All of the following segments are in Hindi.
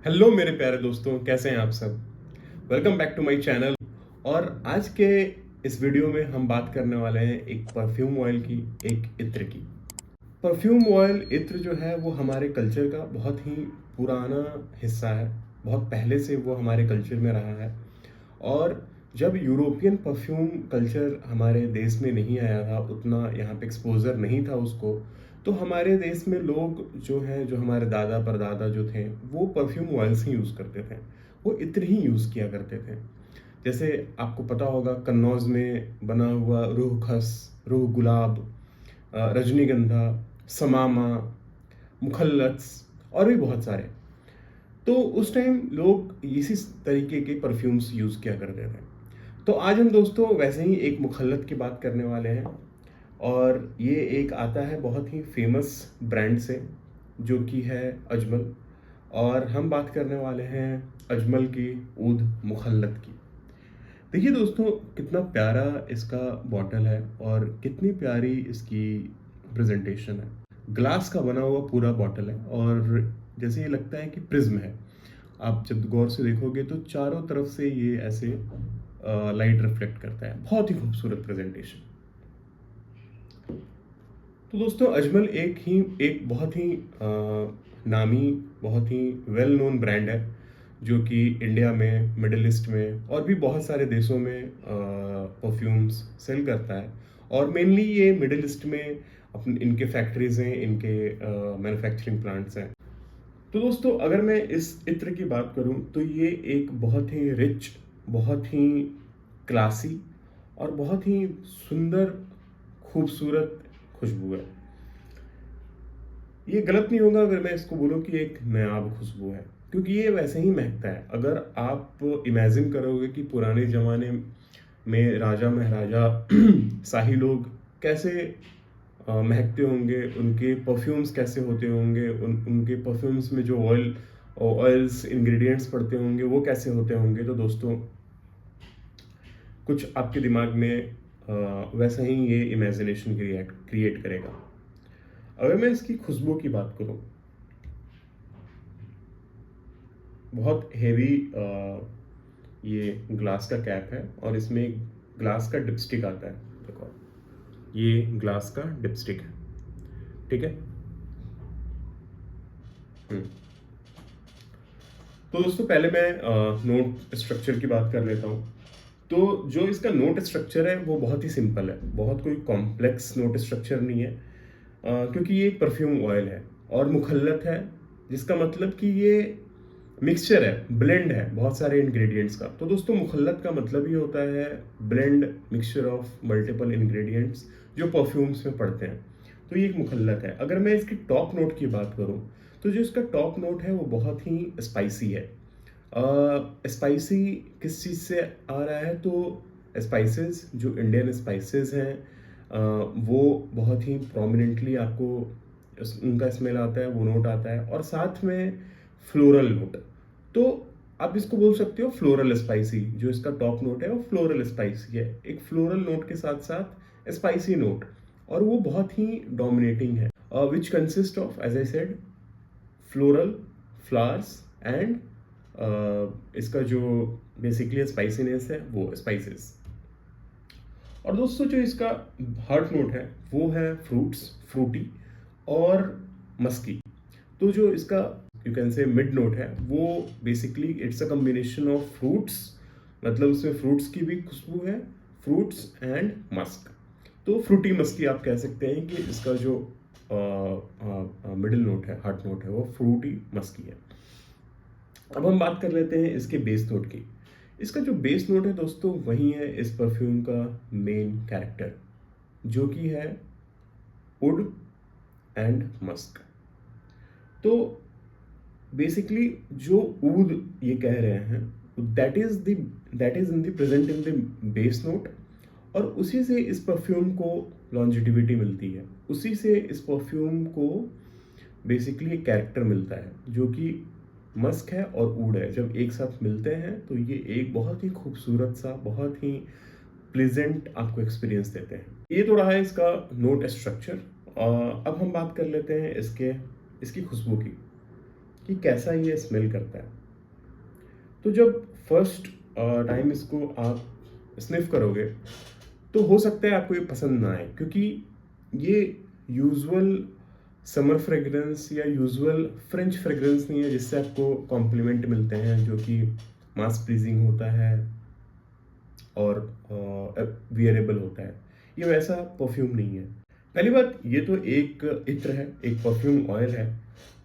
हेलो मेरे प्यारे दोस्तों, कैसे हैं आप सब। Welcome back to my channel. और आज के इस वीडियो में हम बात करने वाले हैं एक परफ्यूम ऑयल की, एक इत्र की। परफ्यूम ऑयल इत्र जो है वो हमारे कल्चर का बहुत ही पुराना हिस्सा है। बहुत पहले से वो हमारे कल्चर में रहा है। और जब यूरोपियन परफ्यूम कल्चर हमारे देश में नहीं आया था, उतना यहाँ पे एक्सपोजर नहीं था उसको, तो हमारे देश में लोग जो हैं, जो हमारे दादा परदादा जो थे, वो परफ्यूम ऑयल्स ही यूज़ करते थे। वो इत्र ही यूज़ किया करते थे। जैसे आपको पता होगा, कन्नौज में बना हुआ रूह खस, रूह गुलाब, रजनीगंधा, समामा, मुखल्लस और भी बहुत सारे। तो उस टाइम लोग इसी तरीके के परफ्यूम्स यूज़ किया करते थे। तो आज हम दोस्तों वैसे ही एक मुखल्लत की बात करने वाले हैं। और ये एक आता है बहुत ही फेमस ब्रांड से, जो कि है अजमल। और हम बात करने वाले हैं अजमल की ऊद मुखल्लत की। देखिए दोस्तों, कितना प्यारा इसका बॉटल है और कितनी प्यारी इसकी प्रेजेंटेशन है। ग्लास का बना हुआ पूरा बॉटल है और जैसे ये लगता है कि प्रिज्म है। आप जब गौर से देखोगे तो चारों तरफ से ये ऐसे लाइट रिफ्लेक्ट करता है। बहुत ही खूबसूरत प्रेजेंटेशन। तो दोस्तों, अजमल एक बहुत ही नामी, बहुत ही वेल नोन ब्रांड है, जो कि इंडिया में, मिडिल ईस्ट में और भी बहुत सारे देशों में परफ्यूम्स सेल करता है। और मेनली ये मिडिल ईस्ट में अपने इनके फैक्ट्रीज हैं, इनके मैन्युफैक्चरिंग प्लांट्स हैं। तो दोस्तों, अगर मैं इस इत्र की बात करूं तो ये एक बहुत ही रिच, बहुत ही क्लासी और बहुत ही सुंदर, खूबसूरत खुशबू है। ये गलत नहीं होगा अगर मैं इसको बोलूं कि एक नायाब खुशबू है, क्योंकि ये वैसे ही महकता है। अगर आप इमेजिन करोगे कि पुराने ज़माने में राजा महाराजा शाही लोग कैसे महकते होंगे, उनके परफ्यूम्स कैसे होते होंगे, उनके परफ्यूम्स में जो ऑयल्स इंग्रेडिएंट्स पड़ते होंगे वो कैसे होते होंगे, तो दोस्तों कुछ आपके दिमाग में वैसा ही ये इमेजिनेशन क्रिएट करेगा। अगर मैं इसकी खुशबू की बात करूं, बहुत हेवी ये ग्लास का कैप है और इसमें एक ग्लास का डिपस्टिक आता है। देखो, ये ग्लास का डिपस्टिक है, ठीक है। हम्म। तो दोस्तों, पहले मैं नोट स्ट्रक्चर की बात कर लेता हूँ। तो जो इसका नोट स्ट्रक्चर है वो बहुत ही सिंपल है, बहुत कोई कॉम्प्लेक्स नोट स्ट्रक्चर नहीं है। क्योंकि ये एक परफ्यूम ऑयल है और मुखल्लत है, जिसका मतलब कि ये मिक्सचर है, ब्लेंड है बहुत सारे इंग्रेडिएंट्स का। तो दोस्तों, मुखल्लत का मतलब ये होता है blend, mixture of multiple ingredients जो परफ्यूम्स में पड़ते हैं। तो ये एक मुखल्लत है। अगर मैं इसकी टॉप नोट की बात करूं, तो जो इसका टॉप नोट है वो बहुत ही स्पाइसी है। स्पाइसी किस चीज़ से आ रहा है, तो स्पाइसेस, जो इंडियन स्पाइसेस हैं, वो बहुत ही प्रोमिनेंटली आपको उनका स्मेल आता है, वो नोट आता है। और साथ में फ्लोरल नोट। तो आप इसको बोल सकते हो फ्लोरल स्पाइसी। जो इसका टॉप नोट है वो फ्लोरल स्पाइसी है, एक फ्लोरल नोट के साथ साथ स्पाइसी नोट। और वो बहुत ही डोमिनेटिंग है, which consist of, as I said, floral, flowers and इसका जो बेसिकली स्पाइसीनेस है वो स्पाइसेस। और दोस्तों, जो इसका हार्ट नोट है वो है फ्रूट्स, फ्रूटी और मस्की। तो जो इसका you can say mid note है वो basically it's a combination of fruits, मतलब उसमें फ्रूट्स की भी खुशबू है, फ्रूट्स एंड मस्क। तो फ्रूटी मस्की आप कह सकते हैं कि इसका जो मिडिल नोट है, हार्ट नोट है, वो फ्रूटी मस्की है। अब हम बात कर लेते हैं इसके बेस नोट की। इसका जो बेस नोट है दोस्तों, वही है इस परफ्यूम का मेन कैरेक्टर, जो कि है वुड एंड मस्क। तो बेसिकली जो ऊद ये कह रहे हैं, that is in the present in the base note. और उसी से इस परफ्यूम को लॉन्जिटिविटी मिलती है, उसी से इस परफ्यूम को बेसिकली एक कैरेक्टर मिलता है, जो कि मस्क है और ऊड है। जब एक साथ मिलते हैं तो ये एक बहुत ही खूबसूरत सा, बहुत ही प्लेजेंट आपको एक्सपीरियंस देते हैं। ये तो रहा है इसका नोट स्ट्रक्चर। अब हम बात कर लेते हैं इसकी खुशबू की। कि कैसा ये स्मेल करता है। तो जब फर्स्ट टाइम इसको आप स्निफ करोगे तो हो सकता है आपको ये पसंद ना आए, क्योंकि ये यूजुअल समर फ्रेग्रेंस या यूजुअल फ्रेंच फ्रेग्रेंस नहीं है जिससे आपको कॉम्प्लीमेंट मिलते हैं, जो कि मास प्लीजिंग होता है और वियरेबल होता है। ये वैसा परफ्यूम नहीं है। पहली बात, ये तो एक इत्र है, एक परफ्यूम ऑयल है,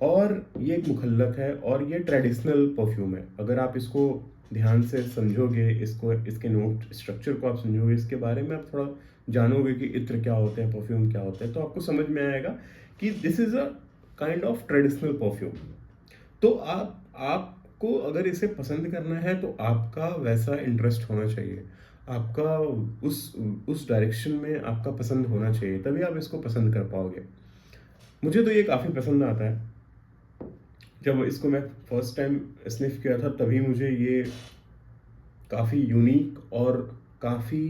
और ये एक मुखल्लत है, और ये ट्रेडिशनल परफ्यूम है। अगर आप इसको ध्यान से समझोगे, इसको इसके नोट स्ट्रक्चर को आप समझोगे, इसके बारे में आप थोड़ा जानोगे कि इत्र क्या होते हैं, परफ्यूम क्या होते हैं, तो आपको समझ में आएगा कि this is a kind of traditional perfume. तो आपको अगर इसे पसंद करना है तो आपका वैसा इंटरेस्ट होना चाहिए, आपका उस उस डायरेक्शन में आपका पसंद होना चाहिए, तभी आप इसको पसंद कर पाओगे। मुझे तो ये काफ़ी पसंद आता है। जब इसको मैं फर्स्ट टाइम स्निफ किया था तभी मुझे ये काफ़ी यूनिक और काफ़ी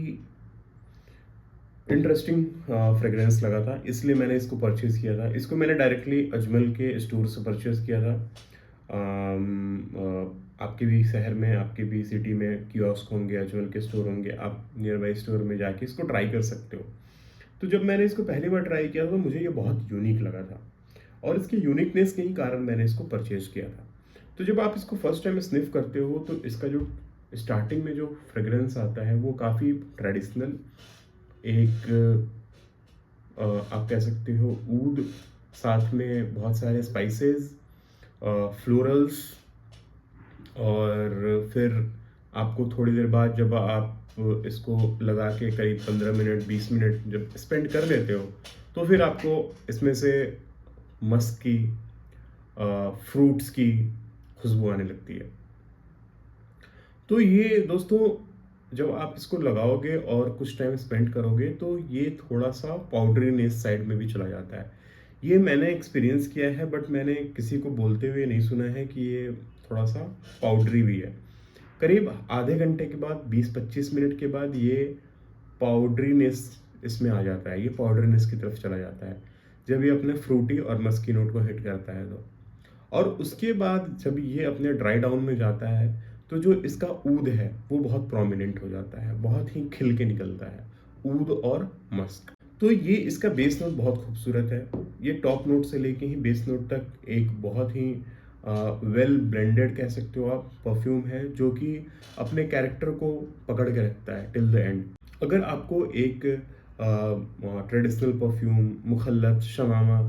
इंटरेस्टिंग फ्रेग्रेंस लगा था, इसलिए मैंने इसको परचेज़ किया था। इसको मैंने डायरेक्टली अजमल के स्टोर से परचेज़ किया था। आपके भी शहर में, आपके भी सिटी में कियोस्क होंगे, अजमल के स्टोर होंगे, आप नियर बाई स्टोर में जाके इसको ट्राई कर सकते हो। तो जब मैंने इसको पहली बार ट्राई किया तो मुझे ये बहुत यूनिक लगा था, और इसकी यूनिकनेस के ही कारण मैंने इसको परचेज़ किया था। तो जब आप इसको फर्स्ट टाइम स्निफ करते हो तो इसका जो स्टार्टिंग में जो फ्रेग्रेंस आता है वो काफ़ी ट्रेडिशनल, एक आप कह सकते हो ऊद, साथ में बहुत सारे स्पाइसेस, फ्लोरल्स, और फिर आपको थोड़ी देर बाद जब आप इसको लगा के करीब 15 मिनट 20 मिनट जब स्पेंड कर लेते हो तो फिर आपको इसमें से मस्क की, फ्रूट्स की खुशबू आने लगती है। तो ये दोस्तों, जब आप इसको लगाओगे और कुछ टाइम स्पेंड करोगे तो ये थोड़ा सा पाउडरीनेस साइड में भी चला जाता है। ये मैंने एक्सपीरियंस किया है, बट मैंने किसी को बोलते हुए नहीं सुना है कि ये थोड़ा सा पाउडरी भी है। करीब आधे घंटे के बाद, 20-25 मिनट के बाद ये पाउडरीनेस इसमें आ जाता है, ये पाउडरीनेस की तरफ चला जाता है जब ये अपने फ्रूटी और मस्की नोट को हिट करता है तो। और उसके बाद जब ये अपने ड्राई डाउन में जाता है तो जो इसका ऊद है वो बहुत प्रोमिनेंट हो जाता है, बहुत ही खिल के निकलता है, ऊद और मस्क। तो ये इसका बेस नोट बहुत खूबसूरत है। ये टॉप नोट से लेके ही बेस नोट तक एक बहुत ही वेल ब्लेंडेड कह सकते हो आप परफ्यूम है, जो कि अपने कैरेक्टर को पकड़ के रखता है टिल द एंड। अगर आपको एक ट्रेडिशनल परफ्यूम, मुखल्लत, शमामा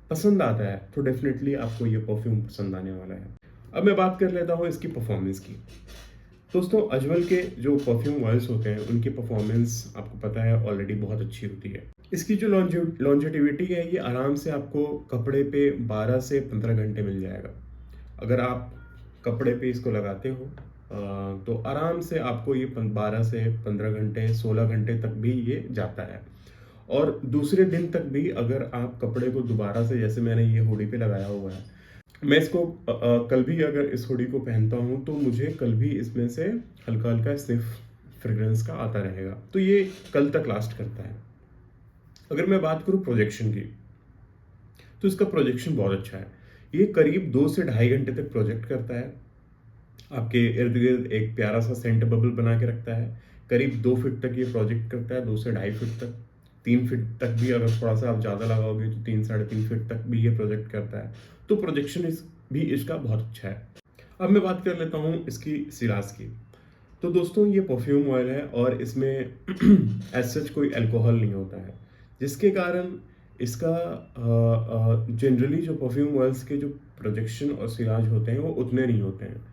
पसंद आता है तो डेफिनेटली आपको ये परफ्यूम पसंद आने वाला है। अब मैं बात कर लेता हूँ इसकी परफॉर्मेंस की। दोस्तों, अजमल के जो परफ्यूम ऑयल्स होते हैं उनकी परफॉर्मेंस आपको पता है ऑलरेडी बहुत अच्छी होती है। इसकी जो लॉन्जेटिविटी है ये आराम से आपको कपड़े पे 12 से 15 घंटे मिल जाएगा। अगर आप कपड़े पे इसको लगाते हो तो आराम से आपको ये 12 से 15 घंटे, 16 घंटे तक भी ये जाता है। और दूसरे दिन तक भी अगर आप कपड़े को दोबारा से, जैसे मैंने ये हुडी पे लगाया हुआ है, मैं इसको कल भी अगर इस हुडी को पहनता हूँ तो मुझे कल भी इसमें से हल्का हल्का स्निफ फ्रेग्रेंस का आता रहेगा, तो ये कल तक लास्ट करता है। अगर मैं बात करूँ प्रोजेक्शन की, तो इसका प्रोजेक्शन बहुत अच्छा है। ये करीब 2 से ढाई घंटे तक प्रोजेक्ट करता है, आपके इर्द गिर्द एक प्यारा सा सेंट बबल बना के रखता है। करीब 2 फीट तक ये प्रोजेक्ट करता है, 2 से ढाई फीट तक, 3 फीट तक भी अगर थोड़ा सा आप ज़्यादा लगाओगे तो 3 साढ़े 3 फीट तक भी ये प्रोजेक्ट करता है। तो प्रोजेक्शन भी इसका बहुत अच्छा है। अब मैं बात कर लेता हूँ इसकी सिराज की। तो दोस्तों, ये परफ्यूम ऑयल है और इसमें एज सच कोई अल्कोहल नहीं होता है, जिसके कारण इसका जनरली जो परफ्यूम ऑयल्स के जो प्रोजेक्शन और सिराज होते हैं वो उतने नहीं होते हैं।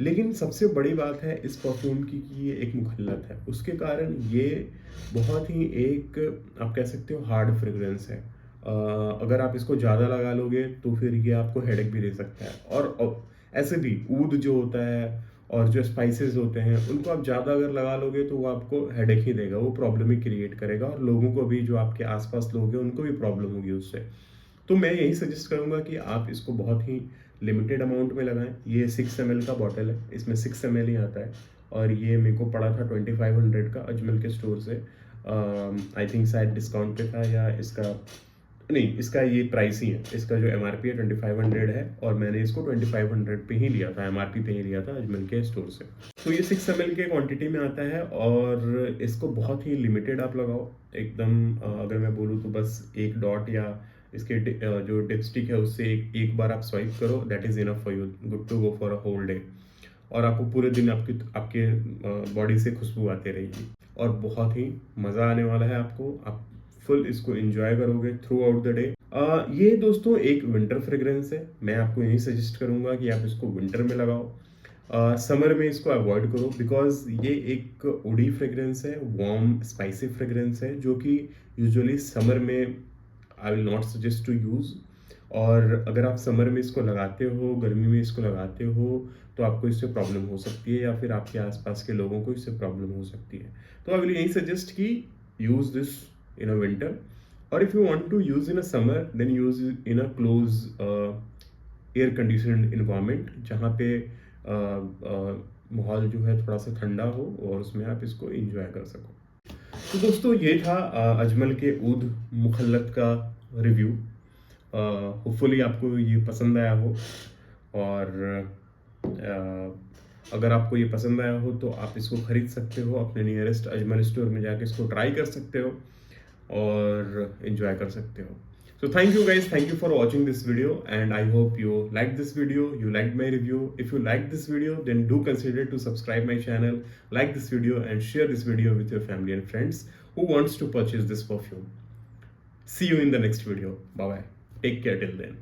लेकिन सबसे बड़ी बात है इस परफ्यूम की कि ये एक मुखल्लत है, उसके कारण ये बहुत ही एक, आप कह सकते हो, हार्ड फ्रेग्रेंस है। अगर आप इसको ज़्यादा लगा लोगे तो फिर ये आपको हेडेक भी दे सकता है। और ऐसे भी ऊद जो होता है और जो स्पाइसेस होते हैं उनको आप ज़्यादा अगर लगा लोगे तो वो आपको हेडेक ही देगा, वो प्रॉब्लम ही क्रिएट करेगा, और लोगों को भी, जो आपके आसपास लोग हैं, उनको भी प्रॉब्लम होगी उससे। तो मैं यही सजेस्ट करूँगा कि आप इसको बहुत ही लिमिटेड अमाउंट में लगाएं। ये 6 ml का बॉटल है, इसमें 6 ml ही आता है, और ये मेरे को पड़ा था 2500 का अजमल के स्टोर से। आई थिंक शायद डिस्काउंट पे था, या इसका नहीं, इसका ये प्राइस ही है। इसका जो एमआरपी है 2500 है और मैंने इसको 2500 पे ही लिया था, एमआरपी पे ही लिया था अजमल के स्टोर से। तो ये 6 ml के क्वांटिटी में आता है और इसको बहुत ही लिमिटेड आप लगाओ। एकदम अगर मैं बोलूँ तो बस एक डॉट या इसके जो डिपस्टिक है उससे एक बार आप स्वाइप करो, that is enough for you, good to go for a whole day. और आपको पूरे दिन आपकी आपके बॉडी से खुशबू आती रहेगी और बहुत ही मज़ा आने वाला है आपको। आप फुल इसको एंजॉय करोगे थ्रू आउट द डे। ये दोस्तों एक विंटर फ्रेग्रेंस है। मैं आपको यही सजेस्ट करूंगा कि आप इसको विंटर में लगाओ। समर में इसको अवॉइड करो बिकॉज ये एक वुडी फ्रेग्रेंस है, वार्म स्पाइसी फ्रेग्रेंस है जो कि यूजुअली समर में I will not suggest to use. और अगर आप समर में इसको लगाते हो, गर्मी में इसको लगाते हो, तो आपको इससे प्रॉब्लम हो सकती है या फिर आपके आसपास के लोगों को इससे प्रॉब्लम हो सकती है। तो आई विल यही सजेस्ट कि use this in a winter, और if you want to use in a summer then use in a close air conditioned environment जहाँ पे माहौल जो है थोड़ा सा ठंडा हो और उसमें आप इसको इंजॉय कर सको। तो दोस्तों ये था अजमल के ऊद मुखल्लत का रिव्यू। होपफुली आपको ये पसंद आया हो, और अगर आपको ये पसंद आया हो तो आप इसको ख़रीद सकते हो, अपने नियरेस्ट अजमल स्टोर में जाके इसको ट्राई कर सकते हो और इन्जॉय कर सकते हो। So thank you guys, thank you for watching this video, and I hope you liked this video, you liked my review. If you liked this video, then do consider to subscribe my channel, like this video and share this video with your family and friends who wants to purchase this perfume. See you in the next video. Bye bye. Take care till then.